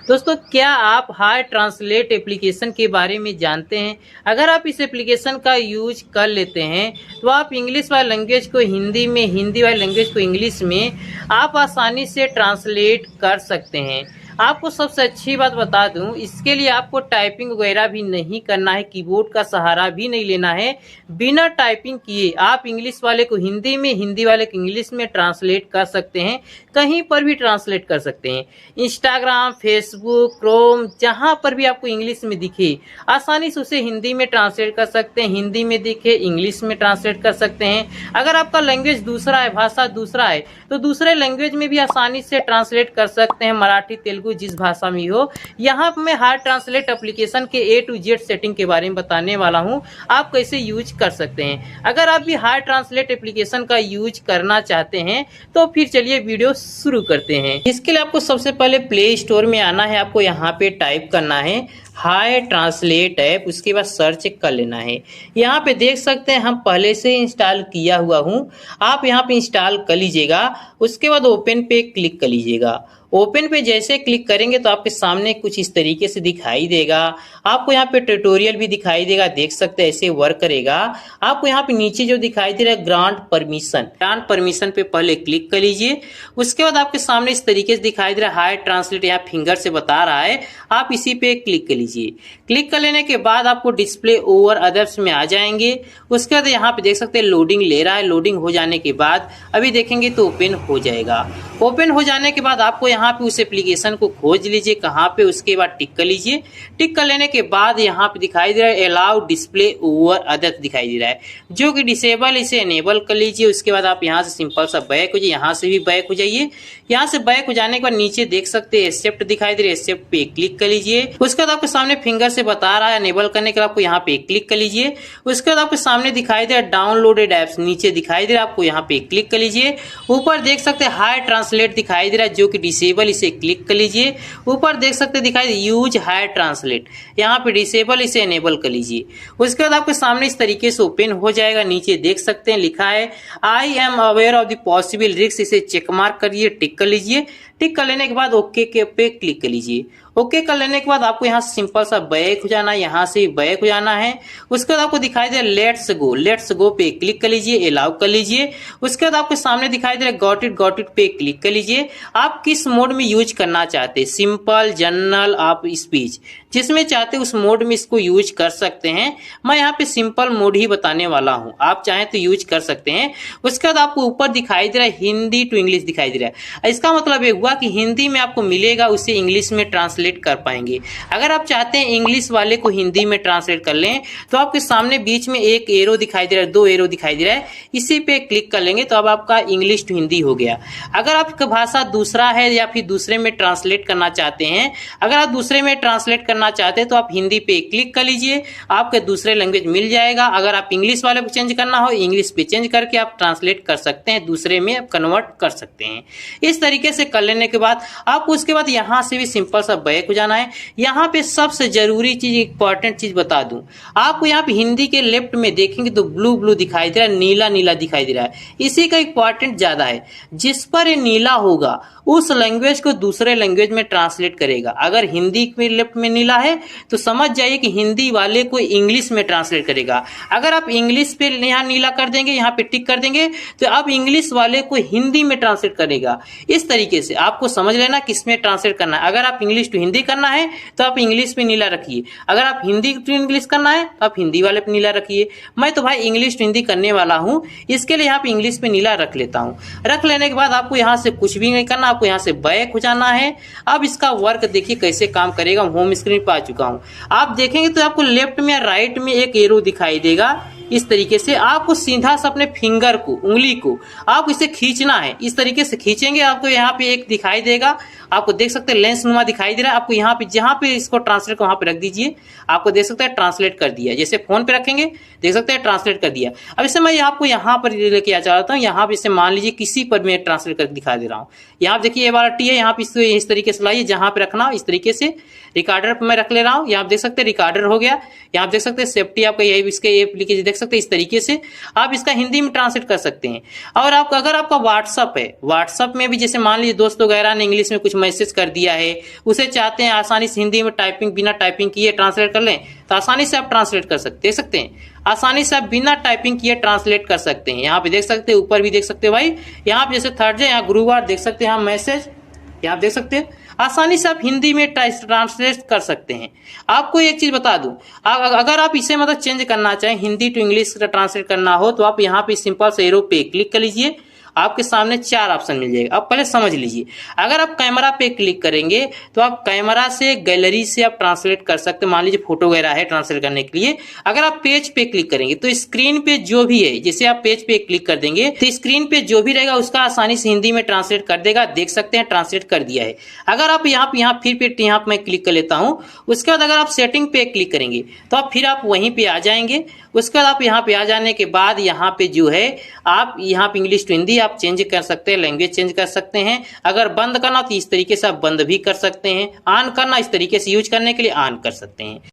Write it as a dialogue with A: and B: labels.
A: दोस्तों, क्या आप हाय ट्रांसलेट एप्लीकेशन के बारे में जानते हैं? अगर आप इस एप्लीकेशन का यूज कर लेते हैं तो आप इंग्लिश वाली लैंग्वेज को हिंदी में, हिंदी वाली लैंग्वेज को इंग्लिश में आप आसानी से ट्रांसलेट कर सकते हैं। आपको सबसे अच्छी बात बता दूं, इसके लिए आपको टाइपिंग वगैरह भी नहीं करना है, कीबोर्ड का सहारा भी नहीं लेना है। बिना टाइपिंग किए आप इंग्लिश वाले को हिंदी में, हिंदी वाले को इंग्लिश में ट्रांसलेट कर सकते हैं। कहीं पर भी ट्रांसलेट कर सकते हैं। इंस्टाग्राम, फेसबुक, क्रोम, जहां पर भी आपको इंग्लिश में दिखे आसानी से उसे हिंदी में ट्रांसलेट कर सकते हैं। हिंदी में दिखे इंग्लिश में ट्रांसलेट कर सकते हैं। अगर आपका लैंग्वेज दूसरा है, भाषा दूसरा है, तो दूसरे लैंग्वेज में भी आसानी से ट्रांसलेट कर सकते हैं। मराठी, तेलुगु, जिस भाषा में हो। यहाँ मैं हाय ट्रांसलेट एप्लीकेशन के A to Z सेटिंग के बारे में बताने वाला हूँ, आप कैसे यूज कर सकते हैं। अगर आप भी हाय ट्रांसलेट एप्लीकेशन का यूज करना चाहते हैं तो फिर चलिए वीडियो शुरू करते हैं। इसके लिए आपको सबसे पहले प्ले स्टोर में आना है। आपको यहाँ पे टाइप करना है हाय ट्रांसलेट ऐप, उसके बाद सर्च कर लेना है। यहाँ पे देख सकते हैं हम पहले से इंस्टॉल किया हुआ हूँ। आप यहाँ पे इंस्टॉल कर लीजिएगा, उसके बाद ओपन पे क्लिक कर लीजिएगा। ओपन पे जैसे क्लिक करेंगे तो आपके सामने कुछ इस तरीके से दिखाई देगा। आपको यहाँ पे ट्यूटोरियल भी दिखाई देगा, देख सकते हैं ऐसे वर्क करेगा। आपको यहाँ पे नीचे जो दिखाई दे रहा है ग्रांट परमिशन पे पहले क्लिक कर लीजिए। उसके बाद आपके सामने इस तरीके से दिखाई दे रहा है हाय ट्रांसलेट, यहाँ फिंगर से बता रहा है, आप इसी पे क्लिक कर लीजिए। क्लिक कर लेने के बाद आपको डिस्प्ले ओवर अदर्स में आ जाएंगे। उसके बाद यहाँ पे देख सकते हैं लोडिंग ले रहा है। लोडिंग हो जाने के बाद अभी देखेंगे तो ओपन हो जाएगा। ओपन हो जाने के बाद आपको यहाँ पे उस एप्लीकेशन को खोज लीजिए कहाँ पे, उसके बाद टिक कर लीजिए। टिक कर लेने के बाद यहाँ पे दिखाई दे रहा है अलाउ डिस्प्ले ओवर अदर्स दिखाई दे रहा है, जो कि डिसेबल, इसे एनेबल कर लीजिए। उसके बाद आप यहाँ से सिंपल सा बैक हो जाइए, यहाँ से भी बैक हो जाइए। यहाँ से बैक हो जाने के बाद नीचे देख सकते हैं एक्सेप्ट दिखाई दे रहा है, एक्सेप्ट पे क्लिक कर लीजिए। उसके बाद आपके सामने फिंगर से बता रहा है एनेबल करने के लिए आपको यहाँ पे क्लिक कर लीजिए। उसके बाद आपके सामने दिखाई दे रहा है डाउनलोडेड एप्स, नीचे दिखाई दे रहा है, आपको यहाँ पे क्लिक कर लीजिए। ऊपर देख सकते हैं हाय ट्रांसलेट दिखाई दे रहा है, जो कि डिसेबल, इसे क्लिक कर लीजिए। ऊपर देख सकते दिखाई दे यूज हाय ट्रांसलेट, यहाँ पे डिसेबल, इसे एनेबल कर लीजिए। उसके बाद आपके सामने इस तरीके से ओपन हो जाएगा। नीचे देख सकते हैं लिखा है I am aware of the possible risk, इसे चेक मार्क करिए, टिक कर लीजिए। टिक कर लेने के बाद ओके के पे क्लिक कर लीजिए। ओके कर लेने के बाद आपको यहाँ से सिंपल सा बैक हो जाना है, यहाँ से बैक हो जाना है। उसके बाद आपको दिखाई दे लेट्स गो पे क्लिक कर लीजिए, अलाउ कर लीजिए। उसके बाद आपके सामने दिखाई दे गॉट इट पे क्लिक कर लीजिए। आप किस मोड में यूज करना चाहते हैं, सिंपल, जनरल, आप स्पीच, जिसमें चाहते उस मोड में इसको यूज कर सकते हैं। मैं यहाँ पे सिंपल मोड ही बताने वाला हूँ, आप चाहें तो यूज कर सकते हैं। उसके बाद आपको ऊपर दिखाई दे रहा है हिंदी टू इंग्लिश दिखाई दे रहा है। इसका मतलब ये हुआ कि हिंदी में आपको मिलेगा, उसे इंग्लिश में ट्रांसलेट कर पाएंगे। अगर आप चाहते हैं इंग्लिश वाले को हिंदी में ट्रांसलेट कर लें तो आपके सामने बीच में एक एरो दिखाई दे रहा है, दो एरो दिखाई दे रहा है, इसी पे क्लिक कर लेंगे तो अब आपका इंग्लिश टू हिंदी हो गया। अगर आपका भाषा दूसरा है या फिर दूसरे में ट्रांसलेट करना चाहते हैं, अगर आप दूसरे में ट्रांसलेट करना चाहते हैं तो आप हिंदी पे क्लिक कर लीजिए, आपके दूसरे लैंग्वेज मिल जाएगा। अगर आप इंग्लिश वाले को चेंज करना हो, इंग्लिश पे चेंज करके आप ट्रांसलेट कर सकते हैं, दूसरे में कन्वर्ट कर सकते हैं। इस तरीके से कर लेने के बाद आपको उसके बाद यहाँ से भी सिंपल सा बैक हो जाना है। यहाँ पे सबसे जरूरी चीज, इंपॉर्टेंट चीज बता दूं, आपको यहाँ पे हिंदी के लेफ्ट में देखेंगे तो ब्लू दिखाई दे रहा है, नीला दिखाई दे रहा है। इसी का इंपॉर्टेंट ज्यादा है, जिस पर ये नीला होगा उस लैंग्वेज को दूसरे लैंग्वेज में ट्रांसलेट करेगा। अगर हिंदी में लेफ्ट में नीला है तो समझ जाइए कि हिंदी वाले को इंग्लिश में ट्रांसलेट करेगा। अगर आप इंग्लिश पे यहाँ नीला कर देंगे, यहाँ पे टिक कर देंगे, तो अब इंग्लिश वाले को हिंदी में ट्रांसलेट करेगा। इस तरीके से आपको समझ लेना किसमें ट्रांसलेट करना है। अगर आप इंग्लिश टू हिंदी करना है तो आप इंग्लिश पे नीला रखिए, अगर आप हिंदी टू इंग्लिश करना है तो आप हिंदी वाले पे नीला रखिए। मैं तो भाई इंग्लिश टू हिंदी करने वाला हूँ, इसके लिए यहाँ पे इंग्लिश पे नीला रख लेता हूँ। रख लेने के बाद आपको यहाँ से कुछ भी नहीं करना, आपको यहाँ से बैक हो जाना है। अब इसका वर्क देखिए कैसे काम करेगा। होम स्क्रीन पे आ चुका हूँ। आप देखेंगे तो आपको लेफ्ट में या राइट में एक एरो दिखाई देगा। इस तरीके से आपको सीधा सा अपने फिंगर को, उंगली को आप इसे खींचना है। इस तरीके से खींचेंगे, आपको यहाँ पे एक दिखाई देगा, आपको देख सकते हैं लेंस नुमा दिखाई दे रहा है। आपको यहाँ पे जहाँ पे इसको ट्रांसलेट वहां पे रख दीजिए, आपको देख सकते हैं ट्रांसलेट कर दिया। जैसे फोन पे रखेंगे, देख सकते हैं ट्रांसलेट कर दिया। अब इसे मैं आपको यहाँ पर लेके आ चाहता हूँ। यहाँ पे इसे मान लीजिए किसी पर मैं ट्रांसलेट कर दिखा दे रहा हूँ। यहाँ देखिए ये वाला टी है, यहाँ पे इस तरीके से लाइए, जहाँ पे रखना इस तरीके से रिकॉर्डर पे मैं रख ले रहा हूँ। यहाँ देख सकते हैं रिकॉर्डर हो गया। यहाँ देख सकते हैं सेफ्टी, आपका यही इसके एप्लीकेशन देख देख सकते हैं इस तरीके से आप इसका हिंदी में ट्रांसलेट कर सकते हैं। और आप अगर आपका व्हाट्सअप है, व्हाट्सअप में भी जैसे मान लीजिए दोस्त वगैरह ने इंग्लिश में कुछ मैसेज कर दिया है, उसे चाहते हैं आसानी से हिंदी में टाइपिंग बिना टाइपिंग किए ट्रांसलेट कर लें, तो आसानी से आप ट्रांसलेट कर सकते देख सकते हैं, आसानी से आप बिना टाइपिंग किए ट्रांसलेट कर सकते हैं। यहाँ पे देख सकते हैं, ऊपर भी देख सकते हैं भाई, यहाँ पे जैसे थर्सडे, यहाँ गुरुवार देख सकते हैं, यहाँ मैसेज, यहाँ देख सकते हैं, आसानी से आप हिंदी में ट्रांसलेट कर सकते हैं। आपको एक चीज बता दूं, अगर आप इसे मतलब चेंज करना चाहें, हिंदी टू इंग्लिश ट्रांसलेट करना हो, तो आप यहाँ पे सिंपल से एरो पे क्लिक कर लीजिए, आपके सामने 4 ऑप्शन मिल जाएगा। अब पहले समझ लीजिए, अगर आप कैमरा पे क्लिक करेंगे तो आप कैमरा से, गैलरी से आप ट्रांसलेट कर सकते हैं। मान लीजिए फोटो वगैरह है ट्रांसलेट करने के लिए, अगर आप पेज पे क्लिक करेंगे तो स्क्रीन पे जो भी है, जैसे आप पेज पे क्लिक कर देंगे तो स्क्रीन पे जो भी रहेगा उसका आसानी से हिंदी में ट्रांसलेट कर देगा। देख सकते हैं ट्रांसलेट कर दिया है। अगर आप यहाँ पे मैं क्लिक कर लेता हूँ, उसके बाद अगर आप सेटिंग पे क्लिक करेंगे तो आप फिर आप वहीं पे आ जाएंगे। उसके बाद आप यहाँ पे आ जाने के बाद यहाँ पे जो है आप यहाँ पे इंग्लिश टू हिंदी आप चेंज कर सकते हैं, लैंग्वेज चेंज कर सकते हैं। अगर बंद करना तो इस तरीके से आप बंद भी कर सकते हैं, ऑन करना इस तरीके से यूज करने के लिए ऑन कर सकते हैं।